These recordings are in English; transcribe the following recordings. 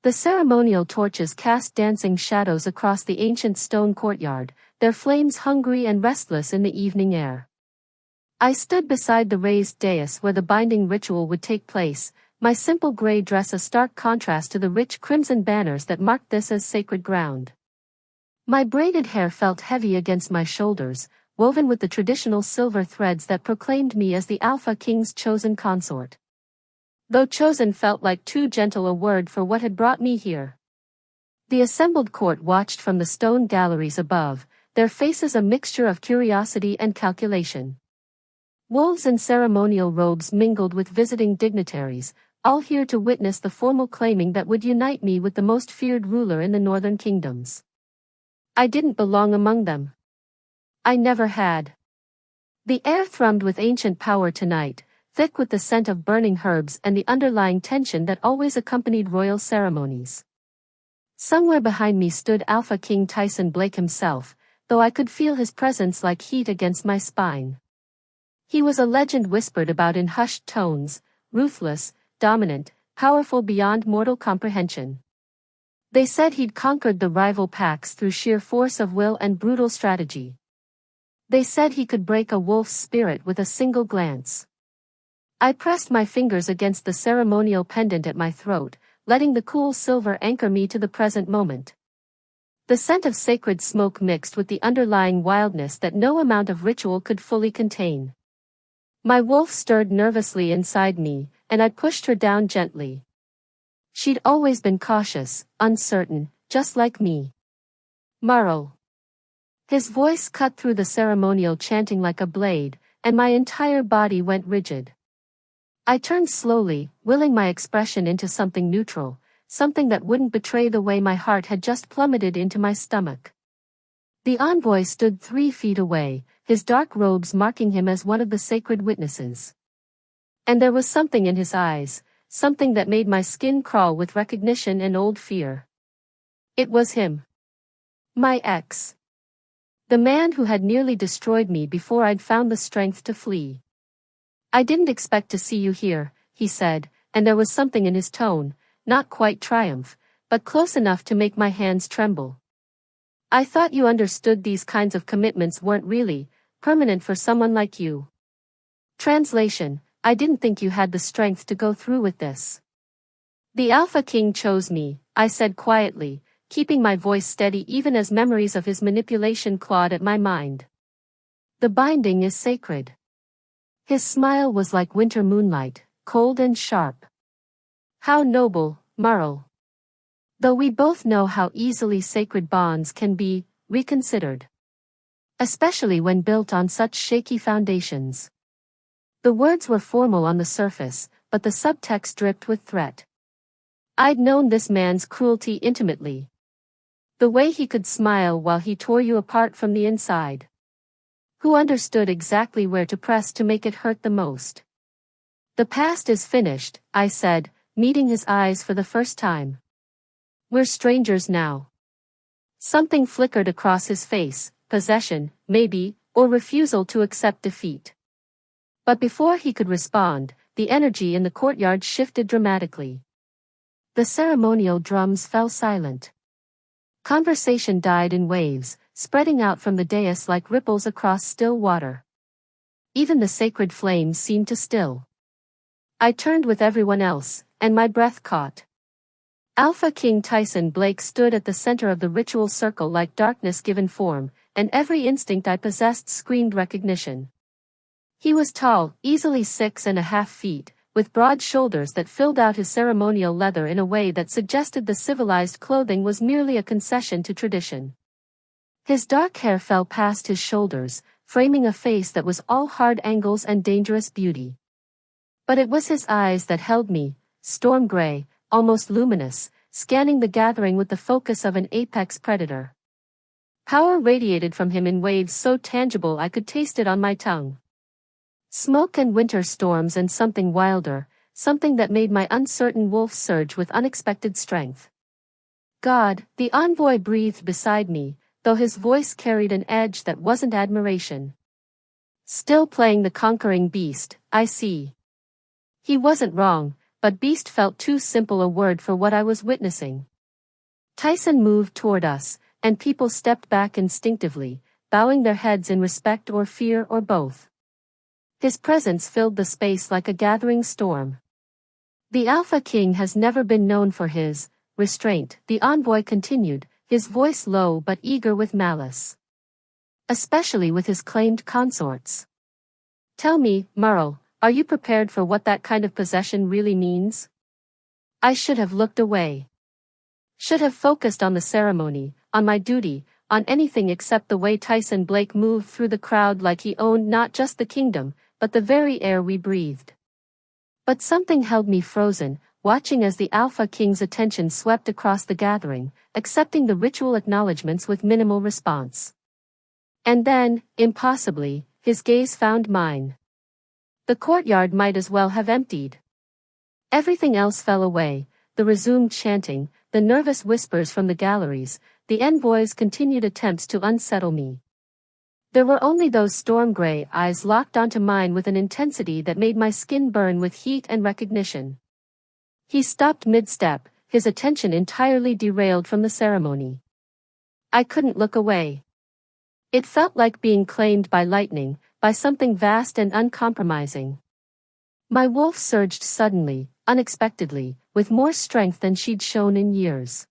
The ceremonial torches cast dancing shadows across the ancient stone courtyard, their flames hungry and restless in the evening air. I stood beside the raised dais where the binding ritual would take place, my simple gray dress a stark contrast to the rich crimson banners that marked this as sacred ground. My braided hair felt heavy against my shoulders, woven with the traditional silver threads that proclaimed me as the Alpha King's chosen consort. Though chosen felt like too gentle a word for what had brought me here. The assembled court watched from the stone galleries above, their faces a mixture of curiosity and calculation. Wolves in ceremonial robes mingled with visiting dignitaries, all here to witness the formal claiming that would unite me with the most feared ruler in the northern kingdoms. I didn't belong among them. I never had. The air thrummed with ancient power tonight, thick with the scent of burning herbs and the underlying tension that always accompanied royal ceremonies. Somewhere behind me stood Alpha King Tyson Blake himself, though I could feel his presence like heat against my spine. He was a legend whispered about in hushed tones, ruthless, dominant, powerful beyond mortal comprehension. They said he'd conquered the rival packs through sheer force of will and brutal strategy. They said he could break a wolf's spirit with a single glance. I pressed my fingers against the ceremonial pendant at my throat, letting the cool silver anchor me to the present moment. The scent of sacred smoke mixed with the underlying wildness that no amount of ritual could fully contain. My wolf stirred nervously inside me, and I pushed her down gently. She'd always been cautious, uncertain, just like me. Marl. His voice cut through the ceremonial chanting like a blade, and my entire body went rigid. I turned slowly, willing my expression into something neutral, something that wouldn't betray the way my heart had just plummeted into my stomach. The envoy stood 3 feet away, his dark robes marking him as one of the sacred witnesses. And there was something in his eyes, something that made my skin crawl with recognition and old fear. It was him. My ex. The man who had nearly destroyed me before I'd found the strength to flee. I didn't expect to see you here, he said, and there was something in his tone, not quite triumph, but close enough to make my hands tremble. I thought you understood these kinds of commitments weren't really permanent for someone like you. Translation: I didn't think you had the strength to go through with this. The Alpha King chose me, I said quietly, keeping my voice steady even as memories of his manipulation clawed at my mind. The binding is sacred. His smile was like winter moonlight, cold and sharp. How noble, Marl. Though we both know how easily sacred bonds can be reconsidered. Especially when built on such shaky foundations. The words were formal on the surface, but the subtext dripped with threat. I'd known this man's cruelty intimately. The way he could smile while he tore you apart from the inside. Who understood exactly where to press to make it hurt the most. The past is finished, I said, meeting his eyes for the first time. We're strangers now. Something flickered across his face, possession, maybe, or refusal to accept defeat. But before he could respond, the energy in the courtyard shifted dramatically. The ceremonial drums fell silent. Conversation died in waves, spreading out from the dais like ripples across still water. Even the sacred flames seemed to still. I turned with everyone else, and my breath caught. Alpha King Tyson Blake stood at the center of the ritual circle like darkness given form, and every instinct I possessed screamed recognition. He was tall, easily 6.5 feet, with broad shoulders that filled out his ceremonial leather in a way that suggested the civilized clothing was merely a concession to tradition. His dark hair fell past his shoulders, framing a face that was all hard angles and dangerous beauty. But it was his eyes that held me, storm gray, almost luminous, scanning the gathering with the focus of an apex predator. Power radiated from him in waves so tangible I could taste it on my tongue. Smoke and winter storms and something wilder, something that made my uncertain wolf surge with unexpected strength. God, the envoy breathed beside me, though his voice carried an edge that wasn't admiration. Still playing the conquering beast, I see. He wasn't wrong, but beast felt too simple a word for what I was witnessing. Tyson moved toward us, and people stepped back instinctively, bowing their heads in respect or fear or both. His presence filled the space like a gathering storm. The Alpha King has never been known for his restraint, the envoy continued, his voice low but eager with malice. Especially with his claimed consorts. Tell me, Merle, are you prepared for what that kind of possession really means? I should have looked away. Should have focused on the ceremony, on my duty, on anything except the way Tyson Blake moved through the crowd like he owned not just the kingdom, but the very air we breathed. But something held me frozen, watching as the Alpha King's attention swept across the gathering, accepting the ritual acknowledgements with minimal response. And then, impossibly, his gaze found mine. The courtyard might as well have emptied. Everything else fell away, the resumed chanting, the nervous whispers from the galleries, the envoy's continued attempts to unsettle me. There were only those storm-gray eyes locked onto mine with an intensity that made my skin burn with heat and recognition. He stopped mid-step, his attention entirely derailed from the ceremony. I couldn't look away. It felt like being claimed by lightning, by something vast and uncompromising. My wolf surged suddenly, unexpectedly, with more strength than she'd shown in years.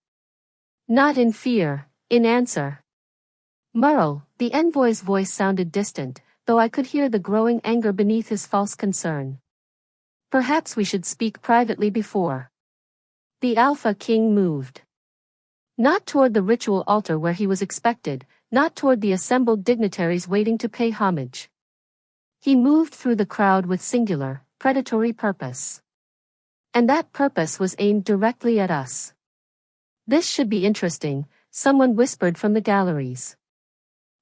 Not in fear, in answer. Merle, the envoy's voice sounded distant, though I could hear the growing anger beneath his false concern. Perhaps we should speak privately before. The Alpha King moved. Not toward the ritual altar where he was expected, not toward the assembled dignitaries waiting to pay homage. He moved through the crowd with singular, predatory purpose. And that purpose was aimed directly at us. This should be interesting, someone whispered from the galleries.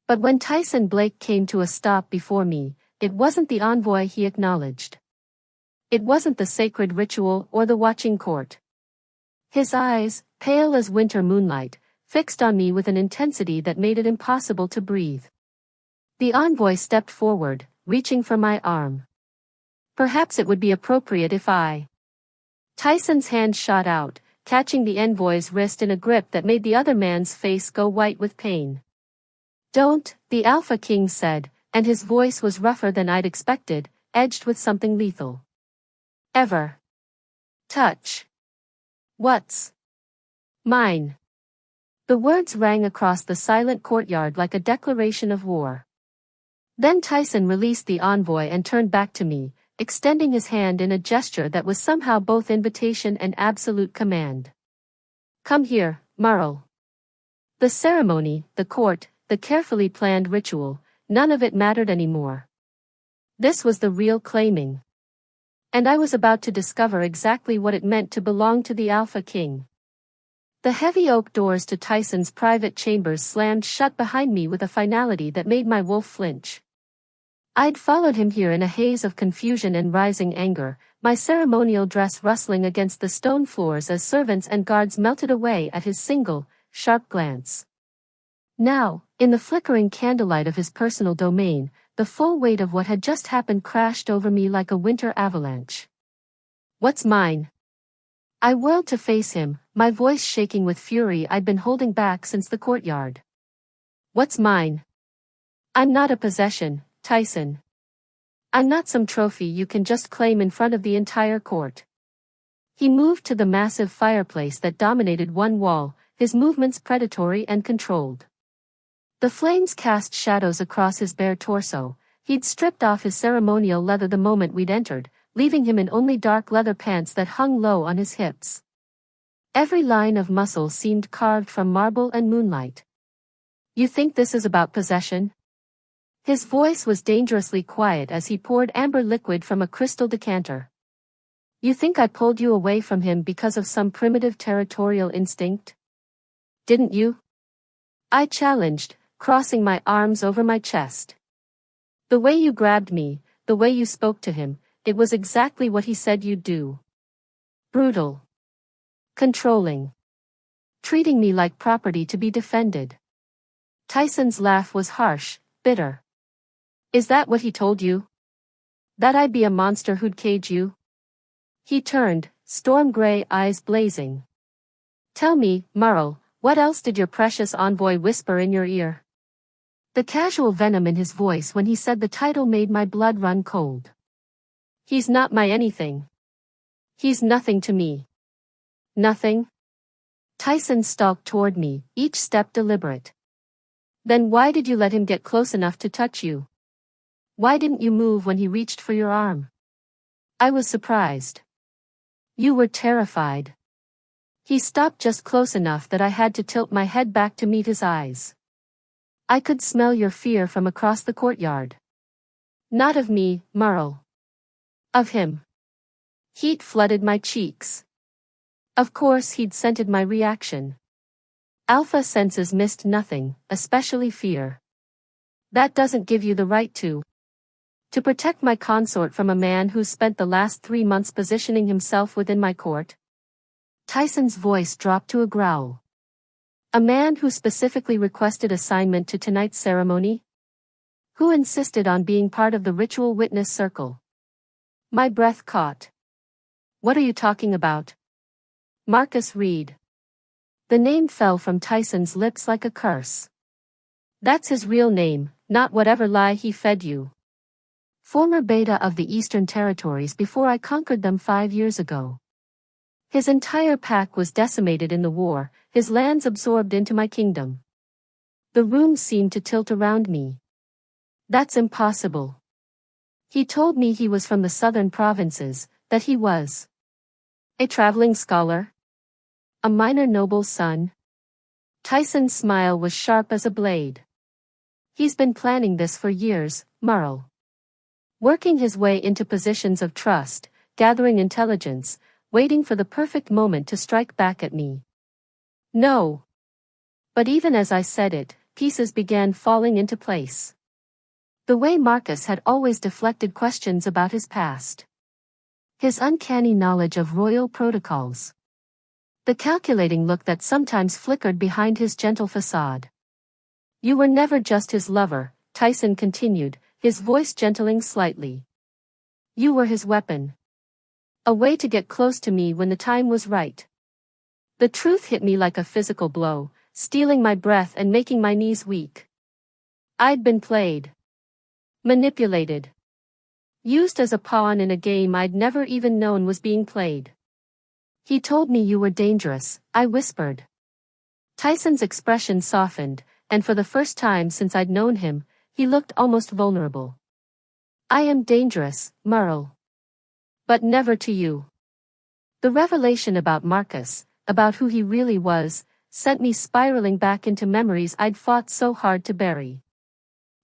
But when Tyson Blake came to a stop before me, it wasn't the envoy he acknowledged. It wasn't the sacred ritual or the watching court. His eyes, pale as winter moonlight, fixed on me with an intensity that made it impossible to breathe. The envoy stepped forward, reaching for my arm. Perhaps it would be appropriate if I... Tyson's hand shot out, catching the envoy's wrist in a grip that made the other man's face go white with pain. Don't, the Alpha King said, and his voice was rougher than I'd expected, edged with something lethal. Ever. Touch. What's mine? The words rang across the silent courtyard like a declaration of war. Then Tyson released the envoy and turned back to me, extending his hand in a gesture that was somehow both invitation and absolute command. Come here, Merle. The ceremony, the court, the carefully planned ritual, none of it mattered anymore. This was the real claiming. And I was about to discover exactly what it meant to belong to the Alpha King. The heavy oak doors to Tyson's private chambers slammed shut behind me with a finality that made my wolf flinch. I'd followed him here in a haze of confusion and rising anger, my ceremonial dress rustling against the stone floors as servants and guards melted away at his single, sharp glance. Now, in the flickering candlelight of his personal domain, the full weight of what had just happened crashed over me like a winter avalanche. What's mine? I whirled to face him, my voice shaking with fury I'd been holding back since the courtyard. What's mine? I'm not a possession, Tyson. I'm not some trophy you can just claim in front of the entire court. He moved to the massive fireplace that dominated one wall, his movements predatory and controlled. The flames cast shadows across his bare torso. He'd stripped off his ceremonial leather the moment we'd entered, leaving him in only dark leather pants that hung low on his hips. Every line of muscle seemed carved from marble and moonlight. You think this is about possession? His voice was dangerously quiet as he poured amber liquid from a crystal decanter. You think I pulled you away from him because of some primitive territorial instinct? Didn't you? I challenged, crossing my arms over my chest. The way you grabbed me, the way you spoke to him, it was exactly what he said you'd do. Brutal. Controlling. Treating me like property to be defended. Tyson's laugh was harsh, bitter. Is that what he told you? That I'd be a monster who'd cage you? He turned, storm gray eyes blazing. Tell me, Murrel, what else did your precious envoy whisper in your ear? The casual venom in his voice when he said the title made my blood run cold. He's not my anything. He's nothing to me. Nothing? Tyson stalked toward me, each step deliberate. Then why did you let him get close enough to touch you? Why didn't you move when he reached for your arm? I was surprised. You were terrified. He stopped just close enough that I had to tilt my head back to meet his eyes. I could smell your fear from across the courtyard. Not of me, Murrel. Of him. Heat flooded my cheeks. Of course he'd scented my reaction. Alpha senses missed nothing, especially fear. That doesn't give you the right to protect my consort from a man who's spent the last 3 months positioning himself within my court. Tyson's voice dropped to a growl. A man who specifically requested assignment to tonight's ceremony? Who insisted on being part of the ritual witness circle? My breath caught. What are you talking about? Marcus Reed. The name fell from Tyson's lips like a curse. That's his real name, not whatever lie he fed you. Former beta of the Eastern Territories before I conquered them 5 years ago. His entire pack was decimated in the war, his lands absorbed into my kingdom. The room seemed to tilt around me. That's impossible. He told me he was from the southern provinces, that he was a traveling scholar? A minor noble's son? Tyson's smile was sharp as a blade. He's been planning this for years, Murrel. Working his way into positions of trust, gathering intelligence, waiting for the perfect moment to strike back at me. No. But even as I said it, pieces began falling into place. The way Marcus had always deflected questions about his past. His uncanny knowledge of royal protocols. The calculating look that sometimes flickered behind his gentle facade. You were never just his lover, Tyson continued, his voice gentling slightly. You were his weapon. A way to get close to me when the time was right. The truth hit me like a physical blow, stealing my breath and making my knees weak. I'd been played. Manipulated. Used as a pawn in a game I'd never even known was being played. He told me you were dangerous, I whispered. Tyson's expression softened, and for the first time since I'd known him, he looked almost vulnerable. I am dangerous, Murrel. But never to you. The revelation about Marcus, about who he really was, sent me spiraling back into memories I'd fought so hard to bury.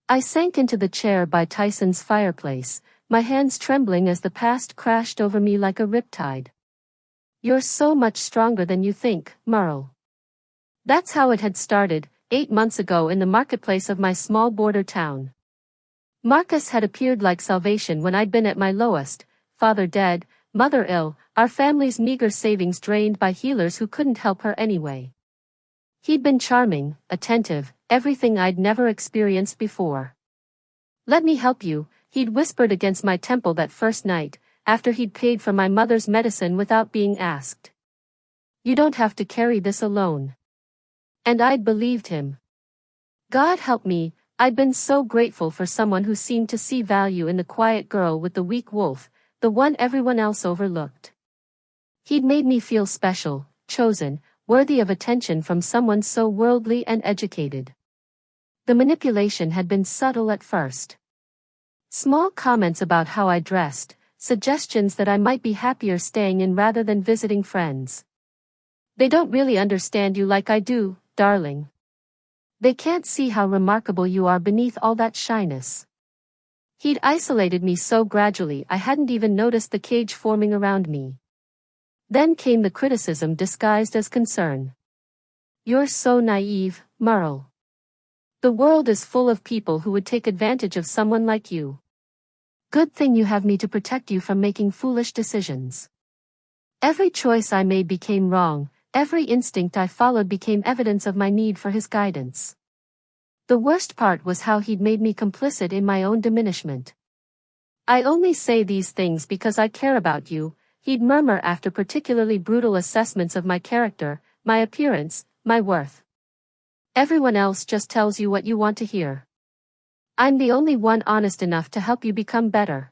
I sank into the chair by Tyson's fireplace, my hands trembling as the past crashed over me like a riptide. You're so much stronger than you think, Murrel. That's how it had started, 8 months ago in the marketplace of my small border town. Marcus had appeared like salvation when I'd been at my lowest, father dead, mother ill, our family's meager savings drained by healers who couldn't help her anyway. He'd been charming, attentive, everything I'd never experienced before. Let me help you, he'd whispered against my temple that first night, after he'd paid for my mother's medicine without being asked. You don't have to carry this alone. And I'd believed him. God help me, I'd been so grateful for someone who seemed to see value in the quiet girl with the weak wolf, the one everyone else overlooked. He'd made me feel special, chosen, worthy of attention from someone so worldly and educated. The manipulation had been subtle at first. Small comments about how I dressed, suggestions that I might be happier staying in rather than visiting friends. They don't really understand you like I do, darling. They can't see how remarkable you are beneath all that shyness. He'd isolated me so gradually I hadn't even noticed the cage forming around me. Then came the criticism disguised as concern. You're so naive, Murrel. The world is full of people who would take advantage of someone like you. Good thing you have me to protect you from making foolish decisions. Every choice I made became wrong, every instinct I followed became evidence of my need for his guidance. The worst part was how he'd made me complicit in my own diminishment. I only say these things because I care about you, he'd murmur after particularly brutal assessments of my character, my appearance, my worth. Everyone else just tells you what you want to hear. I'm the only one honest enough to help you become better.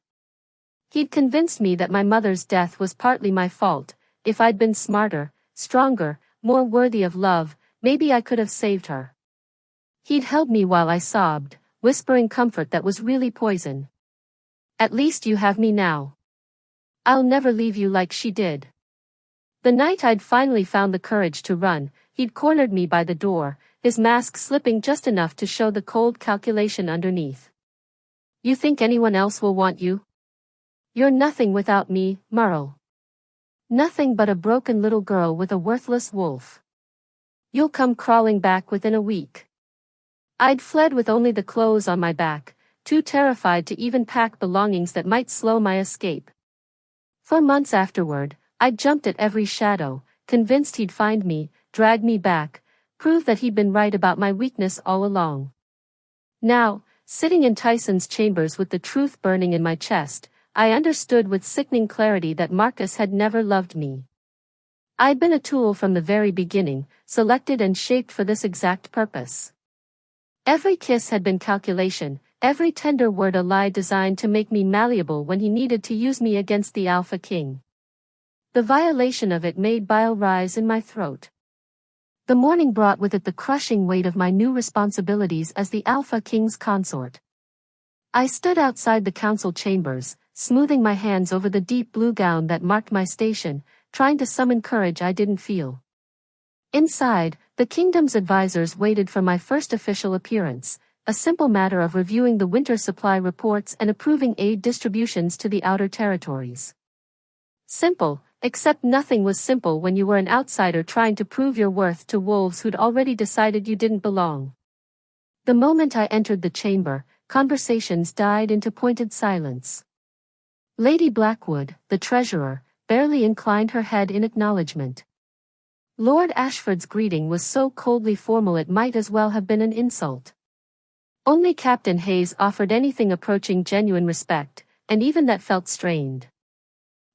He'd convinced me that my mother's death was partly my fault. If I'd been smarter, stronger, more worthy of love, maybe I could have saved her. He'd held me while I sobbed, whispering comfort that was really poison. At least you have me now. I'll never leave you like she did. The night I'd finally found the courage to run, he'd cornered me by the door, his mask slipping just enough to show the cold calculation underneath. You think anyone else will want you? You're nothing without me, Merle. Nothing but a broken little girl with a worthless wolf. You'll come crawling back within a week. I'd fled with only the clothes on my back, too terrified to even pack belongings that might slow my escape. For months afterward, I'd jumped at every shadow, convinced he'd find me, drag me back, prove that he'd been right about my weakness all along. Now, sitting in Tyson's chambers with the truth burning in my chest, I understood with sickening clarity that Marcus had never loved me. I'd been a tool from the very beginning, selected and shaped for this exact purpose. Every kiss had been calculation, every tender word a lie designed to make me malleable when he needed to use me against the Alpha King. The violation of it made bile rise in my throat. The morning brought with it the crushing weight of my new responsibilities as the Alpha King's consort. I stood outside the council chambers, smoothing my hands over the deep blue gown that marked my station, trying to summon courage I didn't feel. Inside, the kingdom's advisors waited for my first official appearance, a simple matter of reviewing the winter supply reports and approving aid distributions to the outer territories. Simple, except nothing was simple when you were an outsider trying to prove your worth to wolves who'd already decided you didn't belong. The moment I entered the chamber, conversations died into pointed silence. Lady Blackwood, the treasurer, barely inclined her head in acknowledgement. Lord Ashford's greeting was so coldly formal it might as well have been an insult. Only Captain Hayes offered anything approaching genuine respect, and even that felt strained.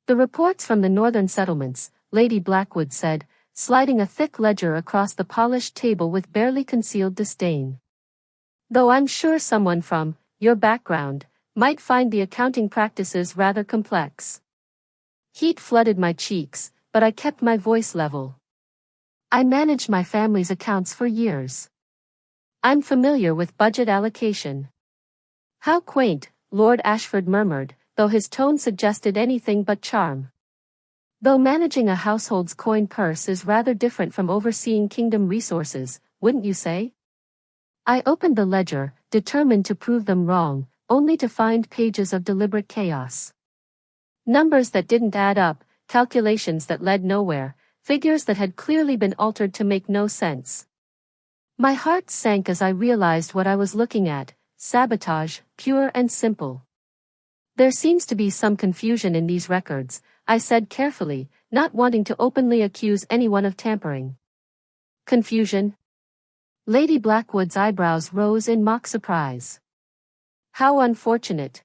The reports from the northern settlements, Lady Blackwood said, sliding a thick ledger across the polished table with barely concealed disdain. Though I'm sure someone from your background might find the accounting practices rather complex. Heat flooded my cheeks, but I kept my voice level. I managed my family's accounts for years. I'm familiar with budget allocation. How quaint, Lord Ashford murmured, though his tone suggested anything but charm. Though managing a household's coin purse is rather different from overseeing kingdom resources, wouldn't you say? I opened the ledger, determined to prove them wrong, only to find pages of deliberate chaos. Numbers that didn't add up, calculations that led nowhere, figures that had clearly been altered to make no sense. My heart sank as I realized what I was looking at, sabotage, pure and simple. There seems to be some confusion in these records, I said carefully, not wanting to openly accuse anyone of tampering. Confusion? Lady Blackwood's eyebrows rose in mock surprise. How unfortunate.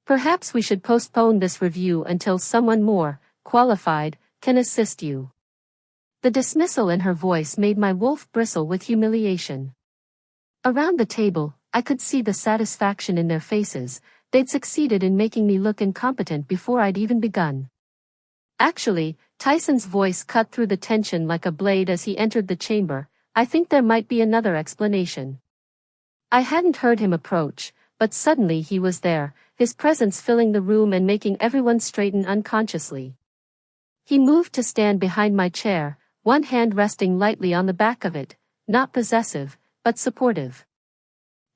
Perhaps we should postpone this review until someone more qualified can assist you. The dismissal in her voice made my wolf bristle with humiliation. Around the table, I could see the satisfaction in their faces. They'd succeeded in making me look incompetent before I'd even begun. Actually, Tyson's voice cut through the tension like a blade as he entered the chamber. I think there might be another explanation. I hadn't heard him approach, but suddenly he was there, his presence filling the room and making everyone straighten unconsciously. He moved to stand behind my chair, one hand resting lightly on the back of it, not possessive, but supportive.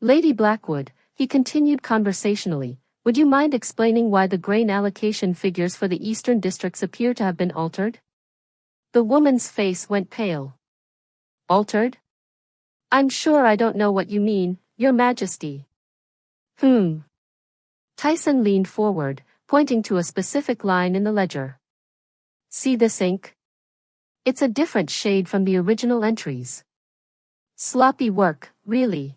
Lady Blackwood, he continued conversationally, would you mind explaining why the grain allocation figures for the eastern districts appear to have been altered? The woman's face went pale. Altered? I'm sure I don't know what you mean, Your Majesty. Tyson leaned forward, pointing to a specific line in the ledger. See this ink? It's a different shade from the original entries. Sloppy work, really.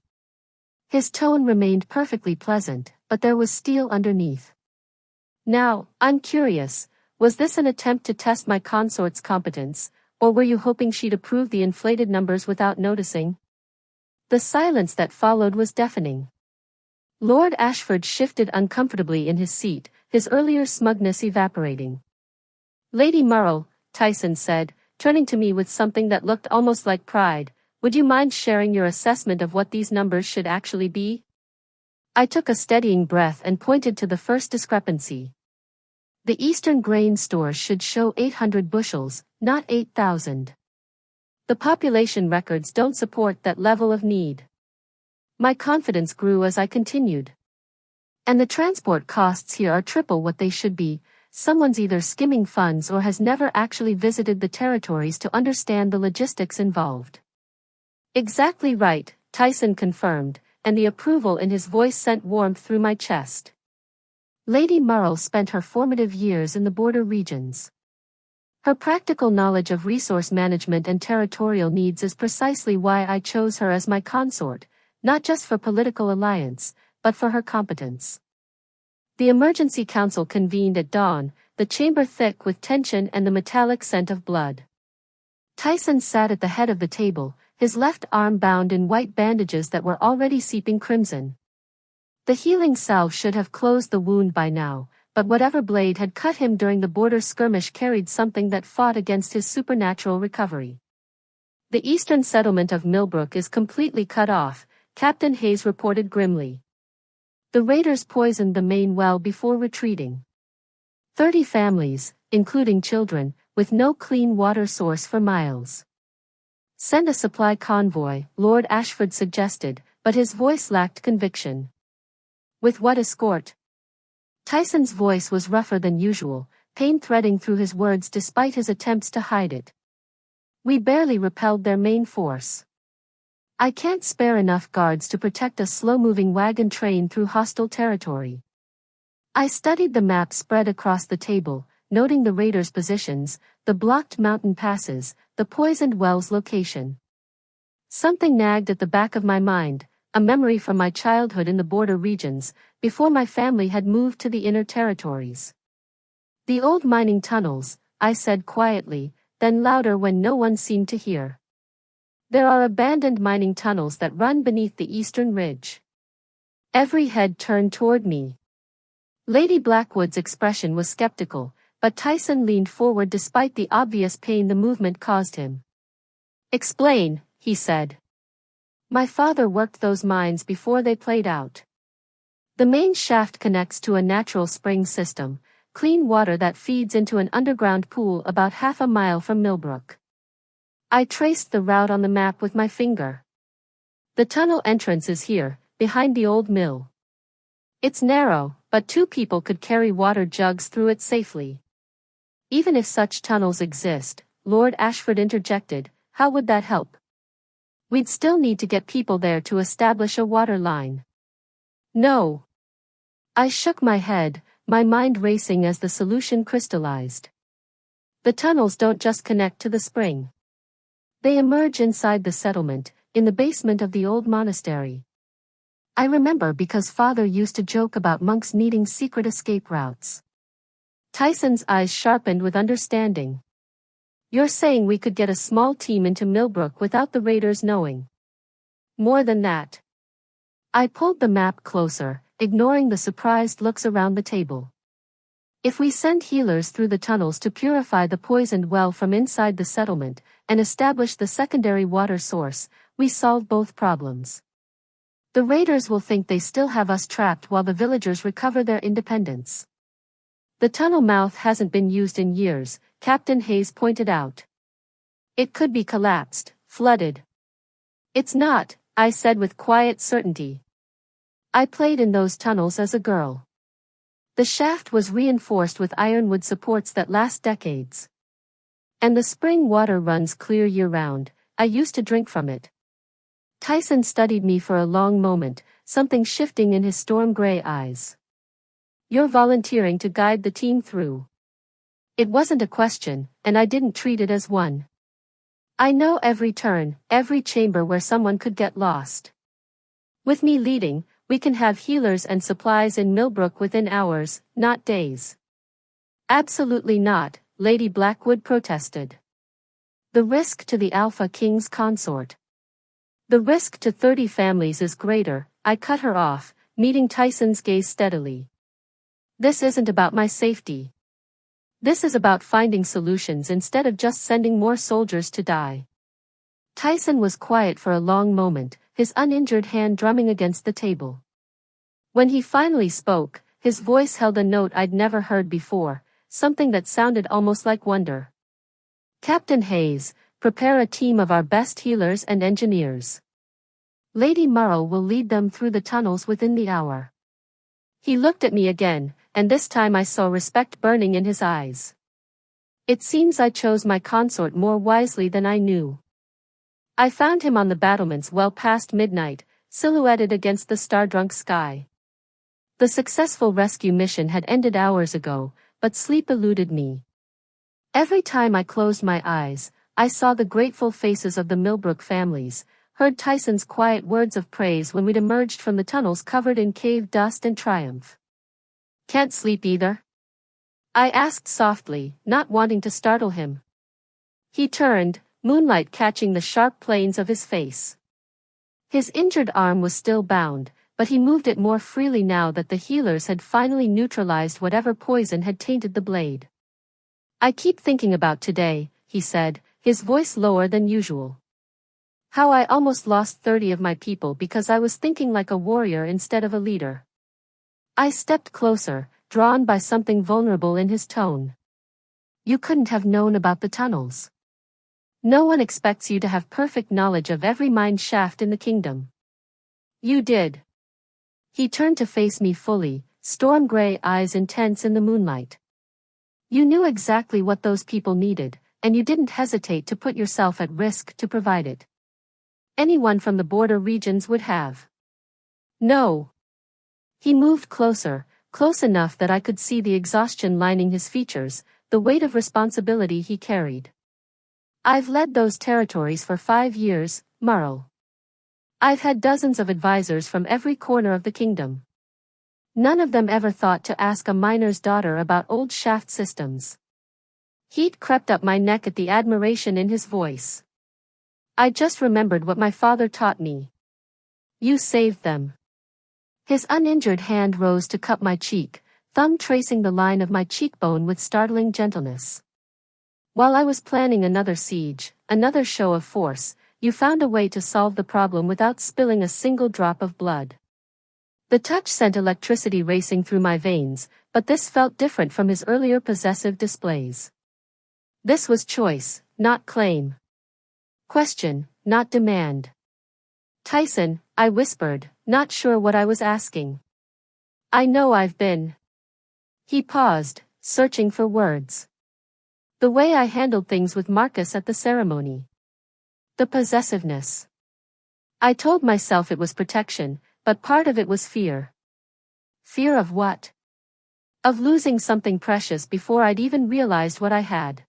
His tone remained perfectly pleasant, but there was steel underneath. Now, I'm curious, Was this an attempt to test my consort's competence, or were you hoping she'd approve the inflated numbers without noticing? The silence that followed was deafening. Lord Ashford shifted uncomfortably in his seat, his earlier smugness evaporating. Lady Murrell, Tyson said, turning to me with something that looked almost like pride, would you mind sharing your assessment of what these numbers should actually be? I took a steadying breath and pointed to the first discrepancy. The Eastern grain stores should show 800 bushels, not 8,000. The population records don't support that level of need. My confidence grew as I continued. And the transport costs here are triple what they should be. Someone's either skimming funds or has never actually visited the territories to understand the logistics involved. Exactly right, Tyson confirmed, and the approval in his voice sent warmth through my chest. Lady Murrell spent her formative years in the border regions. Her practical knowledge of resource management and territorial needs is precisely why I chose her as my consort, not just for political alliance, but for her competence. The emergency council convened at dawn, the chamber thick with tension and the metallic scent of blood. Tyson sat at the head of the table, his left arm bound in white bandages that were already seeping crimson. The healing salve should have closed the wound by now, but whatever blade had cut him during the border skirmish carried something that fought against his supernatural recovery. The eastern settlement of Millbrook is completely cut off, Captain Hayes reported grimly. The raiders poisoned the main well before retreating. 30 families, including children, with no clean water source for miles. Send a supply convoy, Lord Ashford suggested, but his voice lacked conviction. With what escort? Tyson's voice was rougher than usual, pain threading through his words despite his attempts to hide it. We barely repelled their main force. I can't spare enough guards to protect a slow-moving wagon train through hostile territory. I studied the map spread across the table, noting the raiders' positions, the blocked mountain passes, the poisoned well's location. Something nagged at the back of my mind, a memory from my childhood in the border regions, before my family had moved to the inner territories. The old mining tunnels, I said quietly, then louder when no one seemed to hear. There are abandoned mining tunnels that run beneath the eastern ridge. Every head turned toward me. Lady Blackwood's expression was skeptical, but Tyson leaned forward despite the obvious pain the movement caused him. Explain, he said. My father worked those mines before they played out. The main shaft connects to a natural spring system, clean water that feeds into an underground pool about half a mile from Millbrook. I traced the route on the map with my finger. The tunnel entrance is here, behind the old mill. It's narrow, but 2 people could carry water jugs through it safely. Even if such tunnels exist, Lord Ashford interjected, how would that help? We'd still need to get people there to establish a water line. No. I shook my head, my mind racing as the solution crystallized. The tunnels don't just connect to the spring. They emerge inside the settlement, in the basement of the old monastery. I remember because Father used to joke about monks needing secret escape routes. Tyson's eyes sharpened with understanding. You're saying we could get a small team into Millbrook without the raiders knowing? More than that. I pulled the map closer, ignoring the surprised looks around the table. If we send healers through the tunnels to purify the poisoned well from inside the settlement, and establish the secondary water source, we solve both problems. The raiders will think they still have us trapped while the villagers recover their independence. The tunnel mouth hasn't been used in years, Captain Hayes pointed out. It could be collapsed, flooded. It's not, I said with quiet certainty. I played in those tunnels as a girl. The shaft was reinforced with ironwood supports that last decades. And the spring water runs clear year-round. I used to drink from it. Tyson studied me for a long moment, something shifting in his storm-gray eyes. You're volunteering to guide the team through. It wasn't a question, and I didn't treat it as one. I know every turn, every chamber where someone could get lost. With me leading, we can have healers and supplies in Millbrook within hours, not days. Absolutely not, Lady Blackwood protested. The risk to the Alpha King's consort. The risk to 30 families is greater, I cut her off, meeting Tyson's gaze steadily. This isn't about my safety. This is about finding solutions instead of just sending more soldiers to die. Tyson was quiet for a long moment, his uninjured hand drumming against the table. When he finally spoke, his voice held a note I'd never heard before, something that sounded almost like wonder. Captain Hayes, prepare a team of our best healers and engineers. Lady Murrell will lead them through the tunnels within the hour. He looked at me again, and this time I saw respect burning in his eyes. It seems I chose my consort more wisely than I knew. I found him on the battlements well past midnight, silhouetted against the star-drunk sky. The successful rescue mission had ended hours ago, but sleep eluded me. Every time I closed my eyes, I saw the grateful faces of the Millbrook families, heard Tyson's quiet words of praise when we'd emerged from the tunnels covered in cave dust and triumph. Can't sleep either? I asked softly, not wanting to startle him. He turned, moonlight catching the sharp planes of his face. His injured arm was still bound, but he moved it more freely now that the healers had finally neutralized whatever poison had tainted the blade. I keep thinking about today, he said, his voice lower than usual. How I almost lost 30 of my people because I was thinking like a warrior instead of a leader. I stepped closer, drawn by something vulnerable in his tone. You couldn't have known about the tunnels. No one expects you to have perfect knowledge of every mine shaft in the kingdom. You did. He turned to face me fully, storm-gray eyes intense in the moonlight. You knew exactly what those people needed, and you didn't hesitate to put yourself at risk to provide it. Anyone from the border regions would have. No. He moved closer, close enough that I could see the exhaustion lining his features, the weight of responsibility he carried. I've led those territories for 5 years, Murrell. I've had dozens of advisors from every corner of the kingdom. None of them ever thought to ask a miner's daughter about old shaft systems. Heat crept up my neck at the admiration in his voice. I just remembered what my father taught me. You saved them. His uninjured hand rose to cup my cheek, thumb tracing the line of my cheekbone with startling gentleness. While I was planning another siege, another show of force, you found a way to solve the problem without spilling a single drop of blood. The touch sent electricity racing through my veins, but this felt different from his earlier possessive displays. This was choice, not claim. Question, not demand. Tyson, I whispered, not sure what I was asking. I know I've been. He paused, searching for words. The way I handled things with Marcus at the ceremony. The possessiveness. I told myself it was protection, but part of it was fear. Fear of what? Of losing something precious before I'd even realized what I had.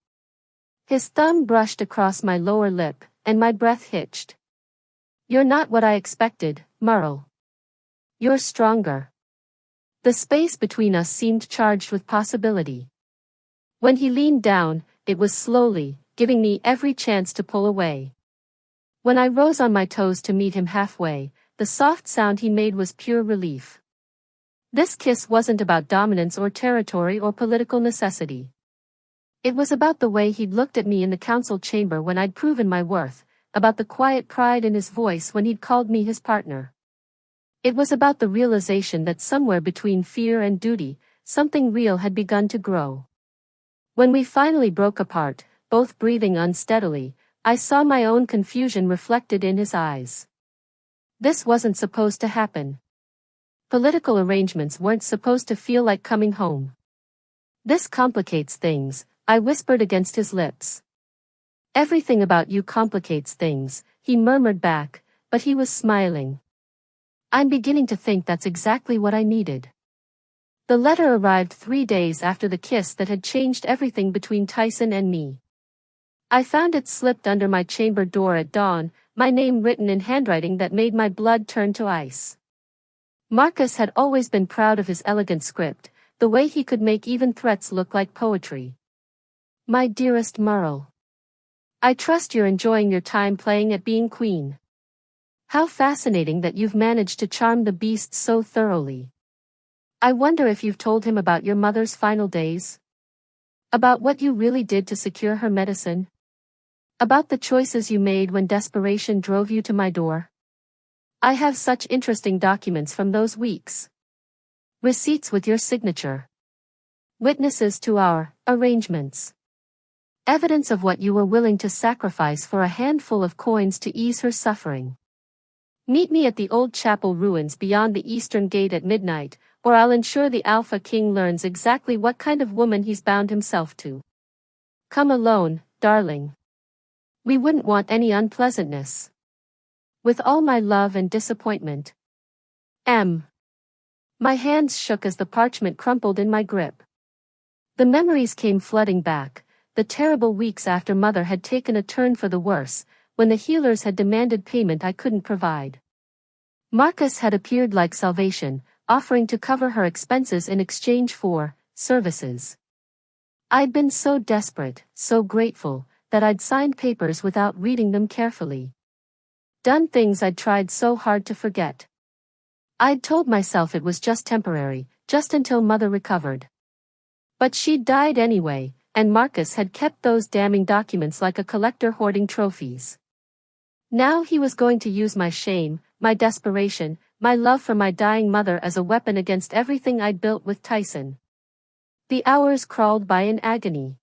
His thumb brushed across my lower lip, and my breath hitched. You're not what I expected, Murrell. You're stronger. The space between us seemed charged with possibility. When he leaned down, it was slowly, giving me every chance to pull away. When I rose on my toes to meet him halfway, the soft sound he made was pure relief. This kiss wasn't about dominance or territory or political necessity. It was about the way he'd looked at me in the council chamber when I'd proven my worth, about the quiet pride in his voice when he'd called me his partner. It was about the realization that somewhere between fear and duty, something real had begun to grow. When we finally broke apart, both breathing unsteadily, I saw my own confusion reflected in his eyes. This wasn't supposed to happen. Political arrangements weren't supposed to feel like coming home. This complicates things, I whispered against his lips. Everything about you complicates things, he murmured back, but he was smiling. I'm beginning to think that's exactly what I needed. The letter arrived 3 days after the kiss that had changed everything between Tyson and me. I found it slipped under my chamber door at dawn, my name written in handwriting that made my blood turn to ice. Marcus had always been proud of his elegant script, the way he could make even threats look like poetry. My dearest Merle. I trust you're enjoying your time playing at being queen. How fascinating that you've managed to charm the beast so thoroughly. I wonder if you've told him about your mother's final days? About what you really did to secure her medicine? About the choices you made when desperation drove you to my door? I have such interesting documents from those weeks. Receipts with your signature. Witnesses to our arrangements. Evidence of what you were willing to sacrifice for a handful of coins to ease her suffering. Meet me at the old chapel ruins beyond the eastern gate at midnight, or I'll ensure the Alpha King learns exactly what kind of woman he's bound himself to. Come alone, darling. We wouldn't want any unpleasantness. With all my love and disappointment. M. My hands shook as the parchment crumpled in my grip. The memories came flooding back, the terrible weeks after Mother had taken a turn for the worse, when the healers had demanded payment I couldn't provide. Marcus had appeared like salvation, offering to cover her expenses in exchange for services. I'd been so desperate, so grateful, that I'd signed papers without reading them carefully. Done things I'd tried so hard to forget. I'd told myself it was just temporary, just until Mother recovered. But she'd died anyway, and Marcus had kept those damning documents like a collector hoarding trophies. Now he was going to use my shame, my desperation, my love for my dying mother as a weapon against everything I'd built with Tyson. The hours crawled by in agony.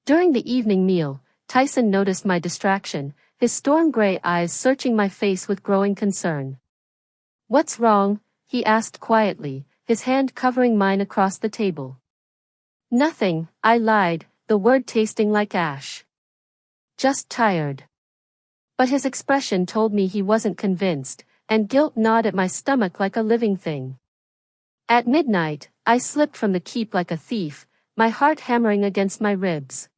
During the evening meal, Tyson noticed my distraction, his storm-gray eyes searching my face with growing concern. "What's wrong?" he asked quietly, his hand covering mine across the table. "Nothing," I lied, the word tasting like ash. "Just tired." But his expression told me he wasn't convinced, and guilt gnawed at my stomach like a living thing. At midnight, I slipped from the keep like a thief, my heart hammering against my ribs.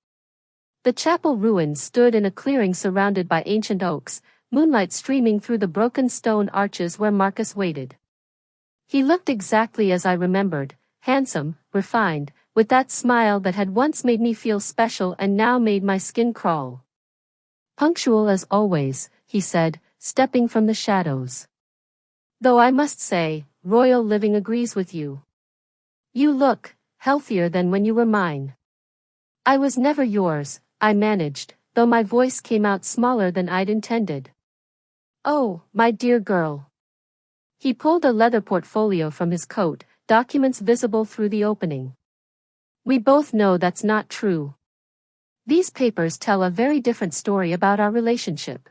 The chapel ruins stood in a clearing surrounded by ancient oaks, moonlight streaming through the broken stone arches where Marcus waited. He looked exactly as I remembered, handsome, refined, with that smile that had once made me feel special and now made my skin crawl. "Punctual as always," he said, stepping from the shadows. "Though I must say, royal living agrees with you. You look healthier than when you were mine." "I was never yours," I managed, though my voice came out smaller than I'd intended. "Oh, my dear girl." He pulled a leather portfolio from his coat, documents visible through the opening. "We both know that's not true. These papers tell a very different story about our relationship.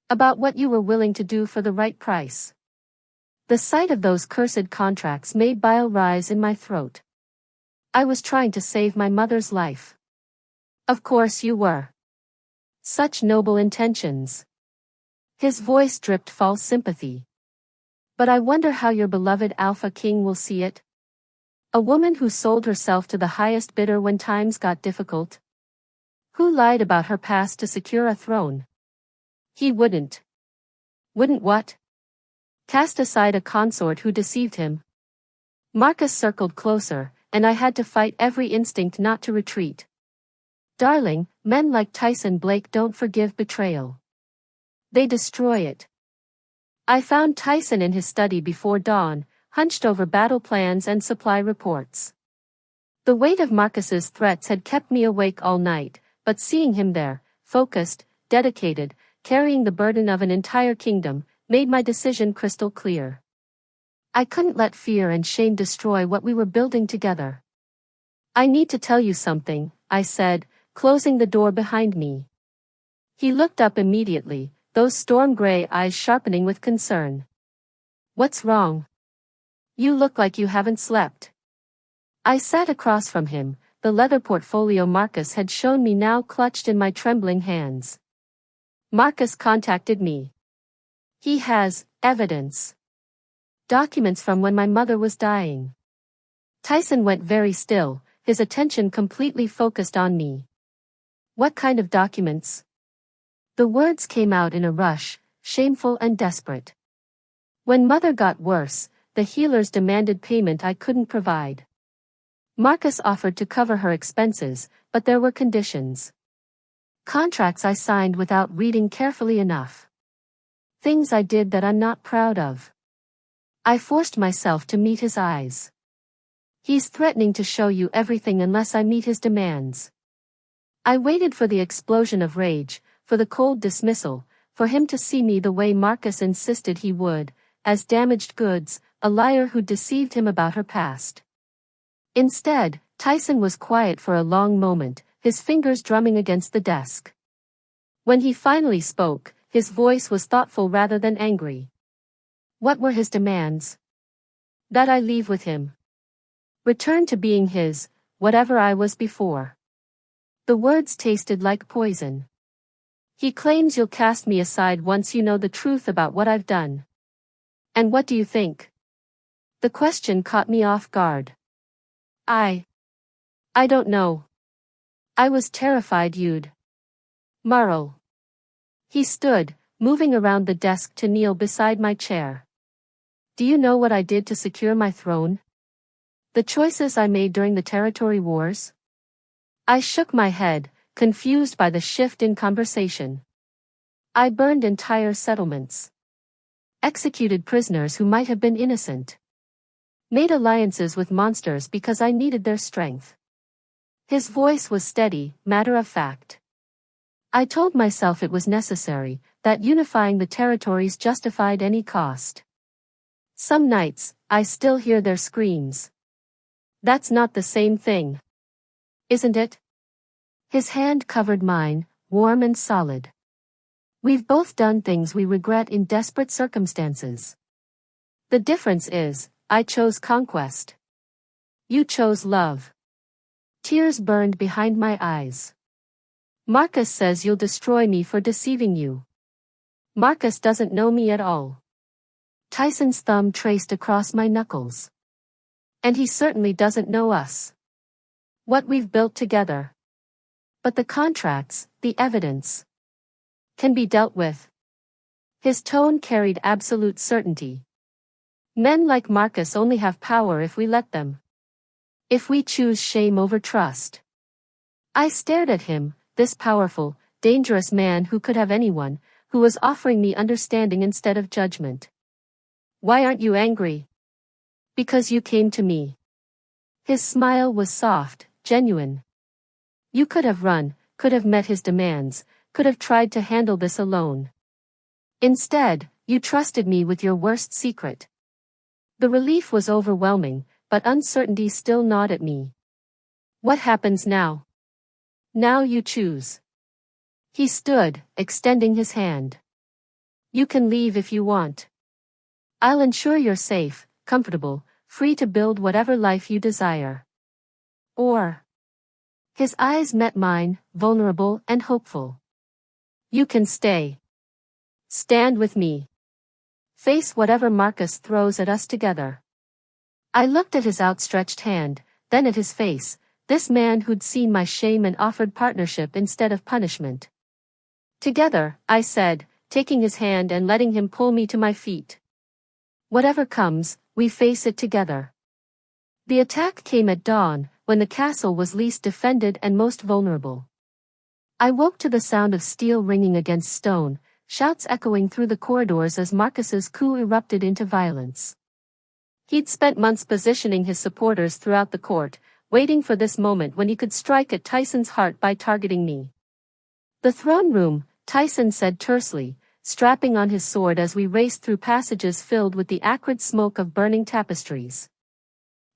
About what you were willing to do for the right price." The sight of those cursed contracts made bile rise in my throat. "I was trying to save my mother's life." "Of course you were. Such noble intentions." His voice dripped false sympathy. "But I wonder how your beloved Alpha King will see it. A woman who sold herself to the highest bidder when times got difficult. Who lied about her past to secure a throne. He wouldn't." "Wouldn't what?" "Cast aside a consort who deceived him." Marcus circled closer, and I had to fight every instinct not to retreat. "Darling, men like Tyson Blake don't forgive betrayal. They destroy it." I found Tyson in his study before dawn, hunched over battle plans and supply reports. The weight of Marcus's threats had kept me awake all night, but seeing him there, focused, dedicated, carrying the burden of an entire kingdom, made my decision crystal clear. I couldn't let fear and shame destroy what we were building together. "I need to tell you something," I said, closing the door behind me. He looked up immediately, those storm-gray eyes sharpening with concern. "What's wrong? You look like you haven't slept." I sat across from him, the leather portfolio Marcus had shown me now clutched in my trembling hands. "Marcus contacted me. He has evidence. Documents from when my mother was dying." Tyson went very still, his attention completely focused on me. "What kind of documents?" The words came out in a rush, shameful and desperate. "When Mother got worse, the healers demanded payment I couldn't provide. Marcus offered to cover her expenses, but there were conditions. Contracts I signed without reading carefully enough. Things I did that I'm not proud of. I forced myself to meet his eyes. He's threatening to show you everything unless I meet his demands. I waited for the explosion of rage, for the cold dismissal, for him to see me the way Marcus insisted he would, as damaged goods, a liar who deceived him about her past. Instead, Tyson was quiet for a long moment, his fingers drumming against the desk. When he finally spoke, his voice was thoughtful rather than angry. What were his demands? That I leave with him. Return to being his, whatever I was before. The words tasted like poison. He claims you'll cast me aside once you know the truth about what I've done. And what do you think? The question caught me off guard. I don't know. I was terrified you'd. Marl. He stood, moving around the desk to kneel beside my chair. Do you know what I did to secure my throne? The choices I made during the territory wars? I shook my head, confused by the shift in conversation. I burned entire settlements. Executed prisoners who might have been innocent. Made alliances with monsters because I needed their strength. His voice was steady, matter of fact. I told myself it was necessary, that unifying the territories justified any cost. Some nights, I still hear their screams. That's not the same thing. Isn't it? His hand covered mine, warm and solid. We've both done things we regret in desperate circumstances. The difference is, I chose conquest. You chose love. Tears burned behind my eyes. Marcus says you'll destroy me for deceiving you. Marcus doesn't know me at all. Tyson's thumb traced across my knuckles. And he certainly doesn't know us. What we've built together. But the contracts, the evidence, can be dealt with. His tone carried absolute certainty. Men like Marcus only have power if we let them. If we choose shame over trust. I stared at him, this powerful, dangerous man who could have anyone, who was offering me understanding instead of judgment. Why aren't you angry? Because you came to me. His smile was soft, genuine. You could have run, could have met his demands, could have tried to handle this alone. Instead, you trusted me with your worst secret. The relief was overwhelming, but uncertainty still gnawed at me. What happens now? Now you choose. He stood, extending his hand. You can leave if you want. I'll ensure you're safe, comfortable, free to build whatever life you desire. Or. His eyes met mine, vulnerable and hopeful. You can stay. Stand with me. Face whatever Marcus throws at us together. I looked at his outstretched hand, then at his face, this man who'd seen my shame and offered partnership instead of punishment. Together, I said, taking his hand and letting him pull me to my feet. Whatever comes, we face it together. The attack came at dawn, when the castle was least defended and most vulnerable. I woke to the sound of steel ringing against stone, shouts echoing through the corridors as Marcus's coup erupted into violence. He'd spent months positioning his supporters throughout the court, waiting for this moment when he could strike at Tyson's heart by targeting me. The throne room, Tyson said tersely, strapping on his sword as we raced through passages filled with the acrid smoke of burning tapestries.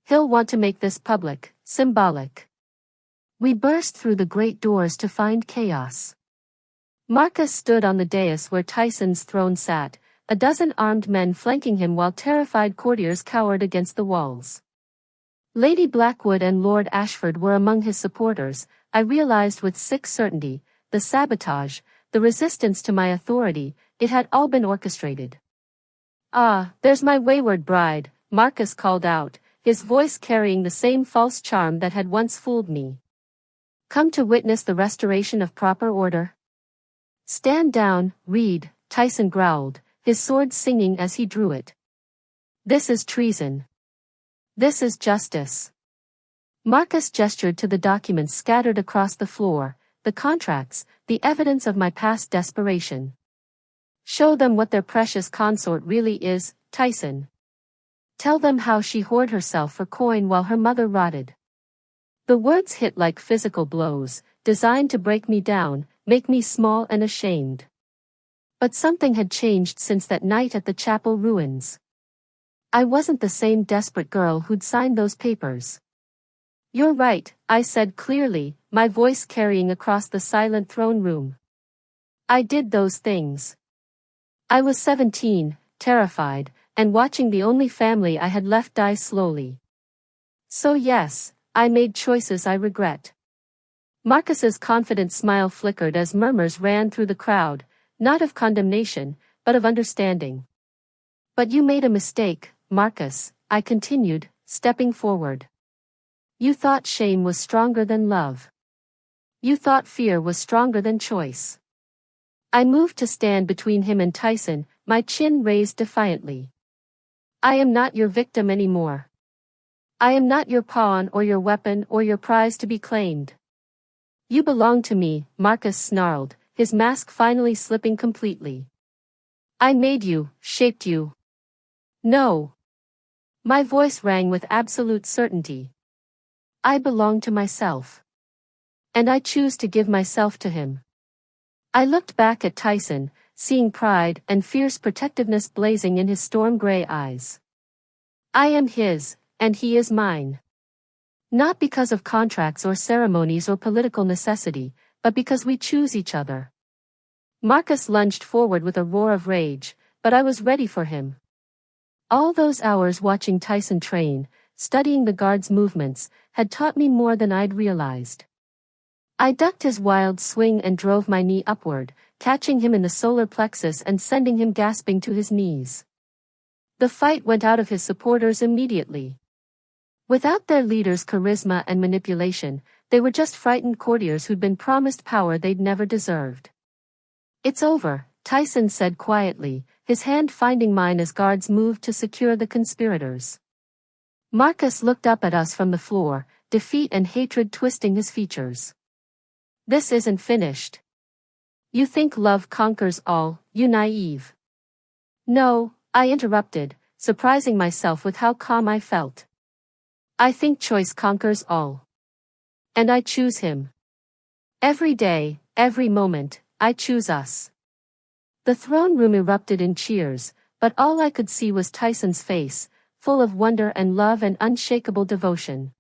He'll want to make this public, symbolic. We burst through the great doors to find chaos. Marcus stood on the dais where Tyson's throne sat, a dozen armed men flanking him while terrified courtiers cowered against the walls. Lady Blackwood and Lord Ashford were among his supporters, I realized with sick certainty, the sabotage, the resistance to my authority, it had all been orchestrated. Ah, there's my wayward bride, Marcus called out, his voice carrying the same false charm that had once fooled me. Come to witness the restoration of proper order? Stand down, Reed, Tyson growled, his sword singing as he drew it. This is treason. This is justice. Marcus gestured to the documents scattered across the floor, the contracts, the evidence of my past desperation. Show them what their precious consort really is, Tyson. Tell them how she hoarded herself for coin while her mother rotted. The words hit like physical blows, designed to break me down, make me small and ashamed. But something had changed since that night at the chapel ruins. I wasn't the same desperate girl who'd signed those papers. You're right, I said clearly, my voice carrying across the silent throne room. I did those things. I was 17, terrified, and watching the only family I had left die slowly. So yes, I made choices I regret. Marcus's confident smile flickered as murmurs ran through the crowd, not of condemnation, but of understanding. But you made a mistake, Marcus, I continued, stepping forward. You thought shame was stronger than love. You thought fear was stronger than choice. I moved to stand between him and Tyson, my chin raised defiantly. I am not your victim anymore. I am not your pawn or your weapon or your prize to be claimed. You belong to me, Marcus snarled, his mask finally slipping completely. I made you, shaped you. No. My voice rang with absolute certainty. I belong to myself. And I choose to give myself to him. I looked back at Tyson, seeing pride and fierce protectiveness blazing in his storm-gray eyes. I am his, and he is mine. Not because of contracts or ceremonies or political necessity, but because we choose each other. Marcus lunged forward with a roar of rage, but I was ready for him. All those hours watching Tyson train, studying the guard's movements, had taught me more than I'd realized. I ducked his wild swing and drove my knee upward, catching him in the solar plexus and sending him gasping to his knees. The fight went out of his supporters immediately. Without their leader's charisma and manipulation, they were just frightened courtiers who'd been promised power they'd never deserved. It's over, Tyson said quietly, his hand finding mine as guards moved to secure the conspirators. Marcus looked up at us from the floor, defeat and hatred twisting his features. This isn't finished. You think love conquers all, you naive. No, I interrupted, surprising myself with how calm I felt. I think choice conquers all. And I choose him. Every day, every moment, I choose us. The throne room erupted in cheers, but all I could see was Tyson's face, full of wonder and love and unshakable devotion.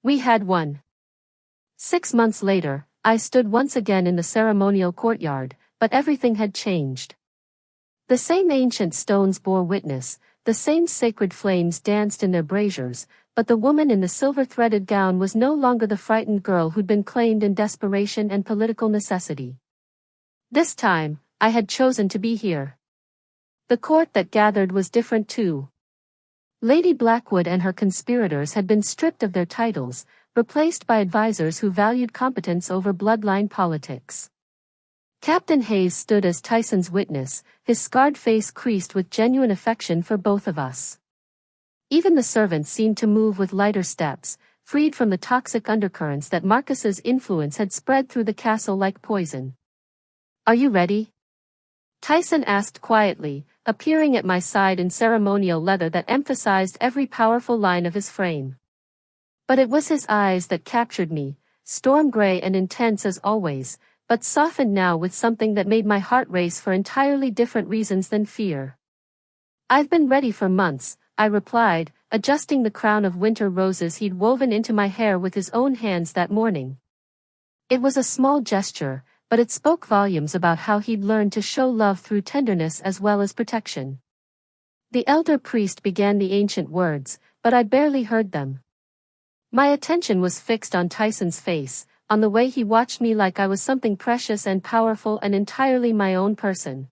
We had won. 6 months later, I stood once again in the ceremonial courtyard, but everything had changed. The same ancient stones bore witness, the same sacred flames danced in their braziers, but the woman in the silver-threaded gown was no longer the frightened girl who'd been claimed in desperation and political necessity. This time, I had chosen to be here. The court that gathered was different too. Lady Blackwood and her conspirators had been stripped of their titles, replaced by advisors who valued competence over bloodline politics. Captain Hayes stood as Tyson's witness, his scarred face creased with genuine affection for both of us. Even the servants seemed to move with lighter steps, freed from the toxic undercurrents that Marcus's influence had spread through the castle like poison. Are you ready? Tyson asked quietly, appearing at my side in ceremonial leather that emphasized every powerful line of his frame. But it was his eyes that captured me, storm-gray and intense as always, but softened now with something that made my heart race for entirely different reasons than fear. I've been ready for months, I replied, adjusting the crown of winter roses he'd woven into my hair with his own hands that morning. It was a small gesture, but it spoke volumes about how he'd learned to show love through tenderness as well as protection. The elder priest began the ancient words, but I barely heard them. My attention was fixed on Tyson's face, on the way he watched me like I was something precious and powerful and entirely my own person.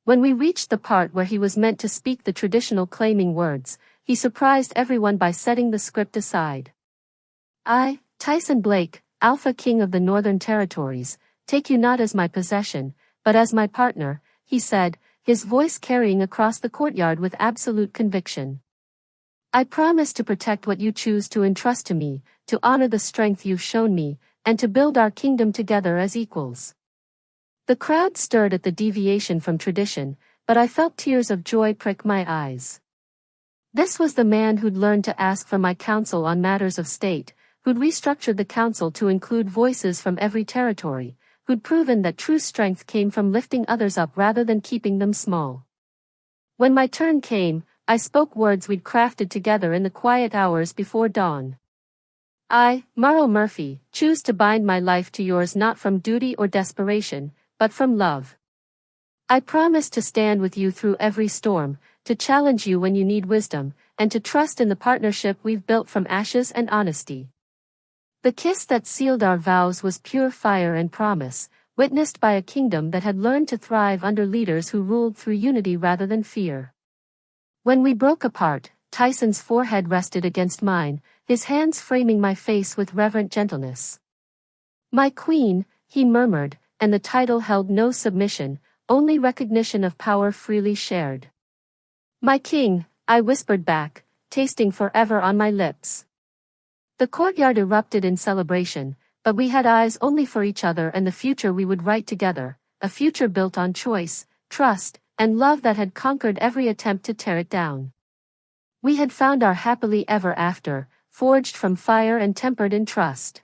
When we reached the part where he was meant to speak the traditional claiming words, he surprised everyone by setting the script aside. I, Tyson Blake, Alpha King of the Northern Territories, take you not as my possession, but as my partner, he said, his voice carrying across the courtyard with absolute conviction. I promise to protect what you choose to entrust to me, to honor the strength you've shown me, and to build our kingdom together as equals." The crowd stirred at the deviation from tradition, but I felt tears of joy prick my eyes. This was the man who'd learned to ask for my counsel on matters of state, who'd restructured the council to include voices from every territory, who'd proven that true strength came from lifting others up rather than keeping them small. When my turn came, I spoke words we'd crafted together in the quiet hours before dawn. "I, Murrow Murphy, choose to bind my life to yours not from duty or desperation, but from love. I promise to stand with you through every storm, to challenge you when you need wisdom, and to trust in the partnership we've built from ashes and honesty." The kiss that sealed our vows was pure fire and promise, witnessed by a kingdom that had learned to thrive under leaders who ruled through unity rather than fear. When we broke apart, Tyson's forehead rested against mine, his hands framing my face with reverent gentleness. "My queen," he murmured, and the title held no submission, only recognition of power freely shared. "My king," I whispered back, tasting forever on my lips. The courtyard erupted in celebration, but we had eyes only for each other and the future we would write together, a future built on choice, trust, and love that had conquered every attempt to tear it down. We had found our happily ever after, forged from fire and tempered in trust.